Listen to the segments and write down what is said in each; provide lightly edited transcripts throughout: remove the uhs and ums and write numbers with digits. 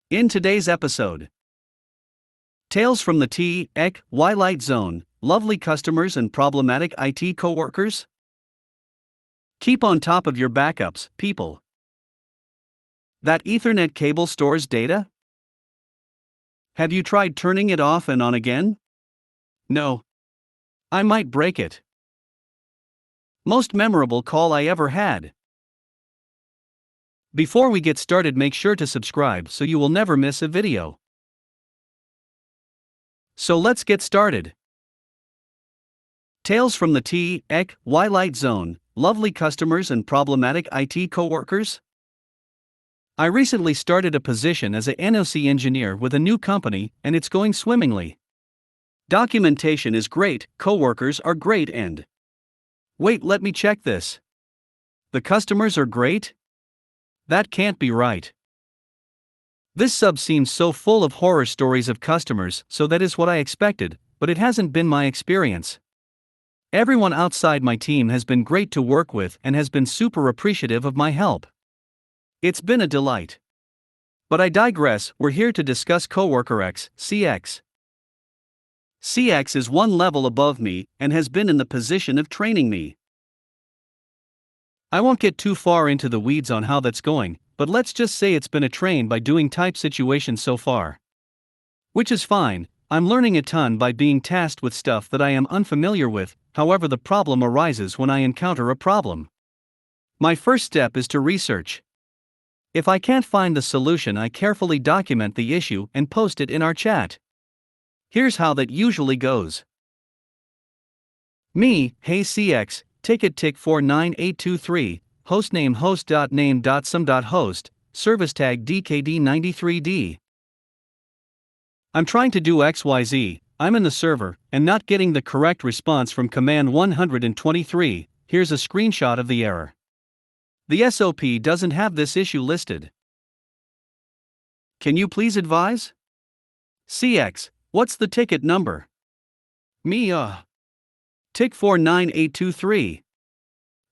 In today's episode, Tales from the wilight zone, lovely customers and problematic IT coworkers. Keep on top of your backups, people. That Ethernet cable stores data? Have you tried turning it off and on again? No. I might break it. Most memorable call I ever had. Before we get started, make sure to subscribe so you will never miss a video. So let's get started. Tales from the wilight zone, lovely customers and problematic IT coworkers. I recently started a position as a NOC engineer with a new company, and it's going swimmingly. Documentation is great, coworkers are great, and wait, let me check this. The customers are great? That can't be right. This sub seems so full of horror stories of customers, so that is what I expected, but it hasn't been my experience. Everyone outside my team has been great to work with and has been super appreciative of my help. It's been a delight. But I digress, we're here to discuss CoworkerX, CX. CX is one level above me and has been in the position of training me. I won't get too far into the weeds on how that's going, but let's just say it's been a train by doing type situation so far. Which is fine, I'm learning a ton by being tasked with stuff that I am unfamiliar with. However, the problem arises when I encounter a problem. My first step is to research. If I can't find the solution, I carefully document the issue and post it in our chat. Here's how that usually goes. Me, hey CX, ticket tick 49823, hostname host.name.some.host, service tag DKD93D. I'm trying to do XYZ, I'm in the server, and not getting the correct response from command 123, here's a screenshot of the error. The SOP doesn't have this issue listed. Can you please advise? CX, what's the ticket number? Me, tick 49823.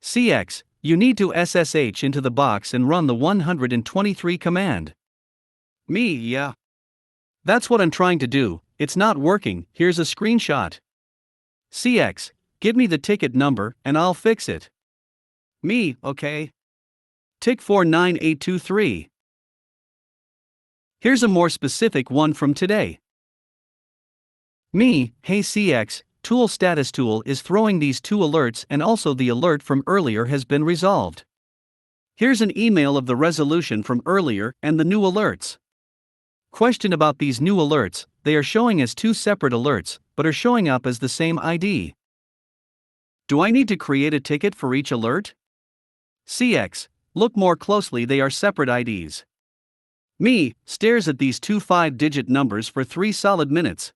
CX, you need to SSH into the box and run the 123 command. Me, yeah. That's what I'm trying to do, it's not working, here's a screenshot. CX, give me the ticket number and I'll fix it. Me, okay. Tick 49823. Here's a more specific one from today. Me, hey CX, tool status tool is throwing these two alerts and also the alert from earlier has been resolved. Here's an email of the resolution from earlier and the new alerts. Question about these new alerts, they are showing as two separate alerts, but are showing up as the same ID. Do I need to create a ticket for each alert? CX, look more closely, they are separate IDs. Me, stares at these two 5-digit numbers for 3 solid minutes.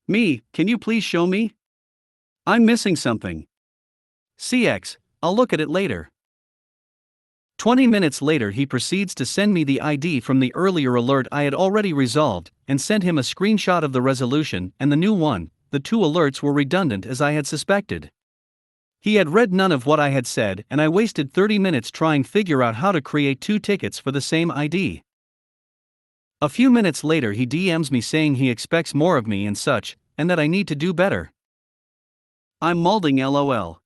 Me, can you please show me? I'm missing something. CX, I'll look at it later. 20 minutes later, he proceeds to send me the ID from the earlier alert I had already resolved, and sent him a screenshot of the resolution and the new one. The two alerts were redundant as I had suspected. He had read none of what I had said, and I wasted 30 minutes trying to figure out how to create 2 tickets for the same ID. A few minutes later, he DMs me saying he expects more of me and such, and that I need to do better. I'm molding LOL.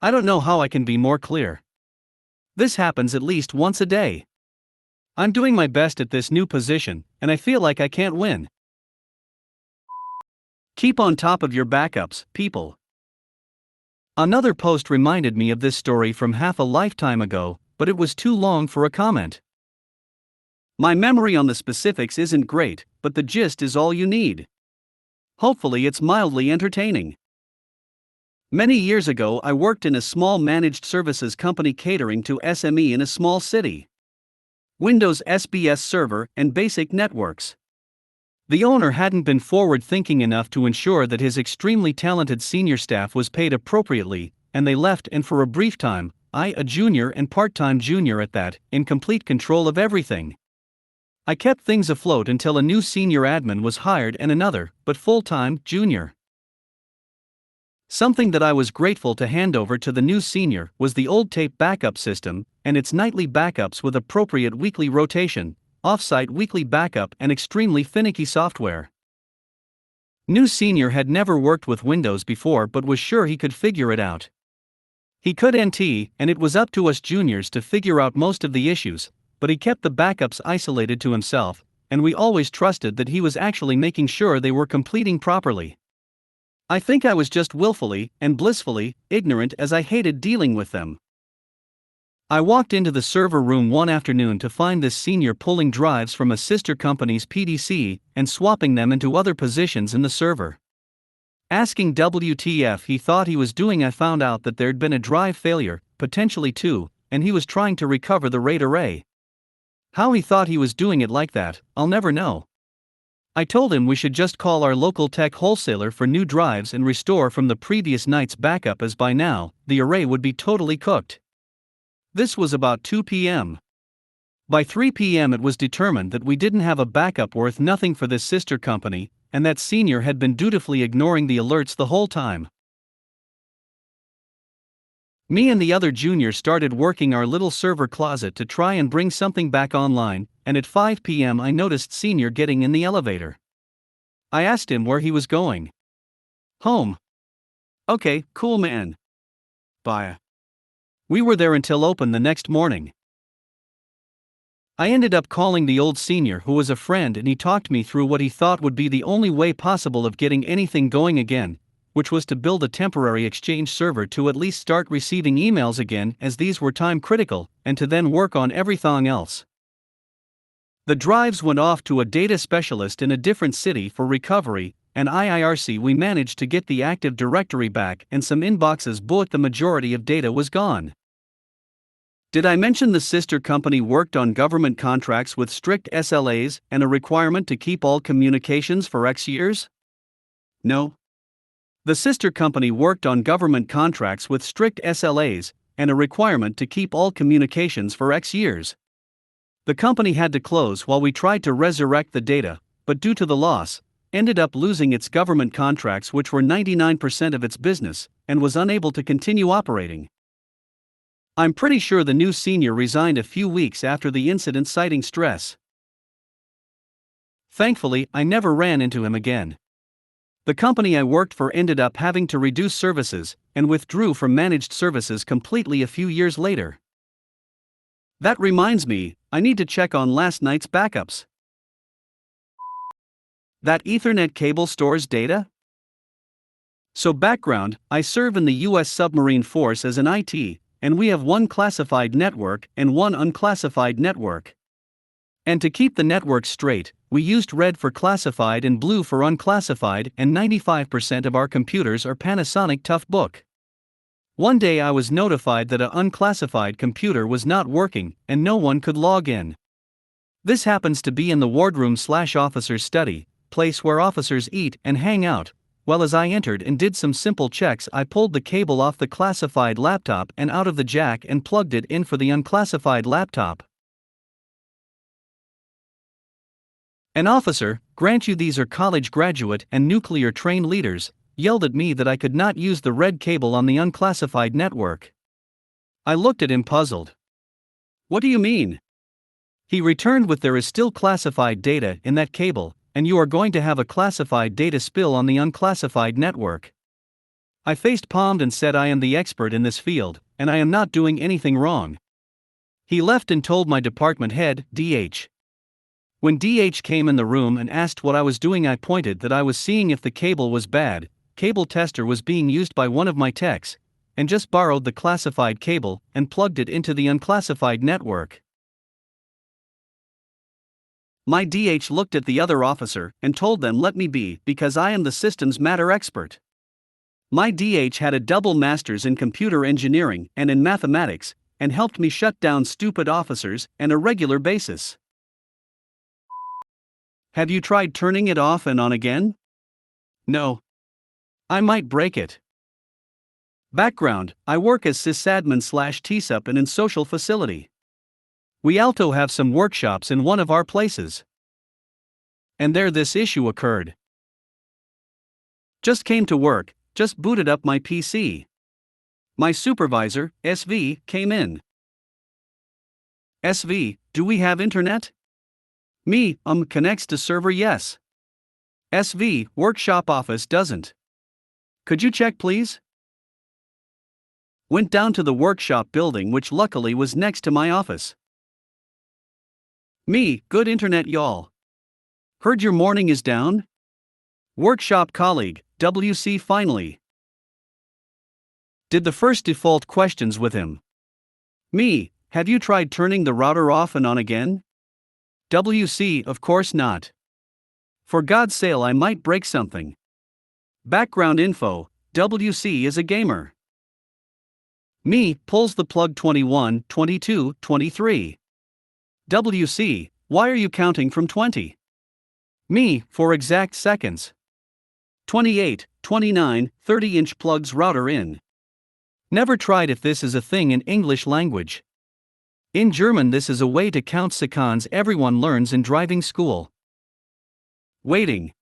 I don't know how I can be more clear. This happens at least once a day. I'm doing my best at this new position, and I feel like I can't win. Keep on top of your backups, people. Another post reminded me of this story from half a lifetime ago, but it was too long for a comment. My memory on the specifics isn't great, but the gist is all you need. Hopefully it's mildly entertaining. Many years ago, I worked in a small managed services company catering to SME in a small city. Windows SBS server and basic networks. The owner hadn't been forward-thinking enough to ensure that his extremely talented senior staff was paid appropriately, and they left, and for a brief time, I, a junior and part-time junior at that, in complete control of everything. I kept things afloat until a new senior admin was hired and another, but full-time, junior. Something that I was grateful to hand over to the new senior was the old tape backup system, and its nightly backups with appropriate weekly rotation, off-site weekly backup and extremely finicky software. New senior had never worked with Windows before but was sure he could figure it out. He could NT, and it was up to us juniors to figure out most of the issues, but he kept the backups isolated to himself, and we always trusted that he was actually making sure they were completing properly. I think I was just willfully and blissfully ignorant as I hated dealing with them. I walked into the server room one afternoon to find this senior pulling drives from a sister company's PDC and swapping them into other positions in the server. Asking WTF he thought he was doing, I found out that there'd been a drive failure, potentially two, and he was trying to recover the RAID array. How he thought he was doing it like that, I'll never know. I told him we should just call our local tech wholesaler for new drives and restore from the previous night's backup, as by now, the array would be totally cooked. This was about 2 p.m. By 3 p.m. it was determined that we didn't have a backup worth nothing for this sister company, and that senior had been dutifully ignoring the alerts the whole time. Me and the other juniors started working our little server closet to try and bring something back online, and at 5 p.m. I noticed senior getting in the elevator. I asked him where he was going. Home. Okay, cool man. Bye. We were there until open the next morning. I ended up calling the old senior who was a friend, and he talked me through what he thought would be the only way possible of getting anything going again, which was to build a temporary Exchange server to at least start receiving emails again, as these were time critical, and to then work on everything else. The drives went off to a data specialist in a different city for recovery, and IIRC we managed to get the Active Directory back and some inboxes, but the majority of data was gone. Did I mention the sister company worked on government contracts with strict SLAs and a requirement to keep all communications for X years? No. The sister company worked on government contracts with strict SLAs and a requirement to keep all communications for X years. The company had to close while we tried to resurrect the data, but due to the loss, ended up losing its government contracts, which were 99% of its business, and was unable to continue operating. I'm pretty sure the new senior resigned a few weeks after the incident, citing stress. Thankfully, I never ran into him again. The company I worked for ended up having to reduce services, and withdrew from managed services completely a few years later. That reminds me, I need to check on last night's backups. That Ethernet cable stores data? So background, I serve in the U.S. Submarine Force as an IT, and we have one classified network and one unclassified network. And to keep the network straight, we used red for classified and blue for unclassified, and 95% of our computers are Panasonic Toughbook. One day I was notified that an unclassified computer was not working, and no one could log in. This happens to be in the wardroom/officer's study, place where officers eat and hang out. Well, as I entered and did some simple checks, I pulled the cable off the classified laptop and out of the jack and plugged it in for the unclassified laptop. An officer, grant you these are college graduate and nuclear trained leaders, yelled at me that I could not use the red cable on the unclassified network. I looked at him puzzled. What do you mean? He returned with, there is still classified data in that cable, and you are going to have a classified data spill on the unclassified network. I face-palmed and said I am the expert in this field, and I am not doing anything wrong. He left and told my department head, DH. When DH came in the room and asked what I was doing, I pointed that I was seeing if the cable was bad. Cable tester was being used by one of my techs, and just borrowed the classified cable and plugged it into the unclassified network. My DH looked at the other officer and told them let me be, because I am the systems matter expert. My DH had a double master's in computer engineering and in mathematics, and helped me shut down stupid officers on a regular basis. Have you tried turning it off and on again? No. I might break it. Background, I work as sysadmin/TSUP in a social facility. We also have some workshops in one of our places. And there this issue occurred. Just came to work, just booted up my PC. My supervisor, SV, came in. SV, do we have internet? Me, connects to server yes. SV, workshop office doesn't. Could you check please? Went down to the workshop building which luckily was next to my office. Me, good internet y'all. Heard your morning is down? Workshop colleague, WC finally. Did the first default questions with him. Me, have you tried turning the router off and on again? WC, of course not. For God's sake, I might break something. Background info, WC is a gamer. Me, pulls the plug 21, 22, 23. WC, why are you counting from 20? Me, for exact seconds. 28, 29, 30-inch plugs router in. Never tried if this is a thing in English language. In German this is a way to count seconds everyone learns in driving school. Waiting.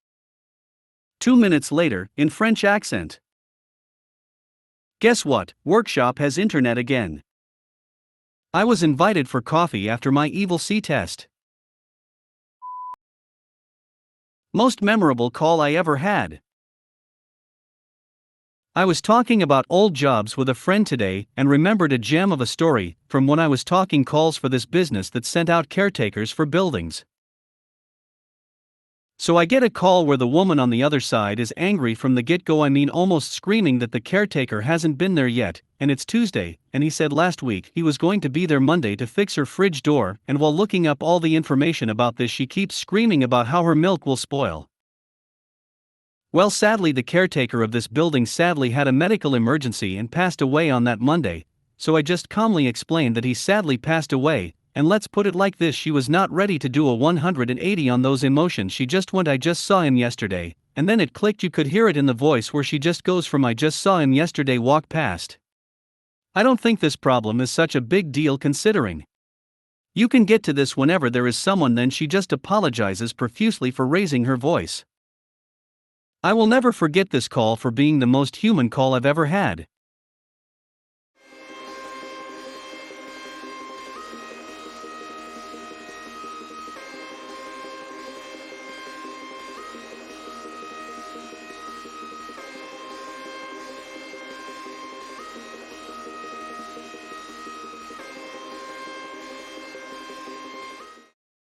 2 minutes later, in French accent. Guess what, workshop has internet again. I was invited for coffee after my Evil C test. Most memorable call I ever had. I was talking about old jobs with a friend today and remembered a gem of a story from when I was talking calls for this business that sent out caretakers for buildings. So I get a call where the woman on the other side is angry from the get-go, almost screaming that the caretaker hasn't been there yet, and it's Tuesday, and he said last week he was going to be there Monday to fix her fridge door, and while looking up all the information about this she keeps screaming about how her milk will spoil. Well, sadly the caretaker of this building sadly had a medical emergency and passed away on that Monday, so I just calmly explained that he sadly passed away. And let's put it like this, she was not ready to do a 180 on those emotions. She just went, I just saw him yesterday, and then it clicked. You could hear it in the voice where she just goes from I just saw him yesterday walk past. I don't think this problem is such a big deal considering you can get to this whenever there is someone. Then she just apologizes profusely for raising her voice. I will never forget this call for being the most human call I've ever had.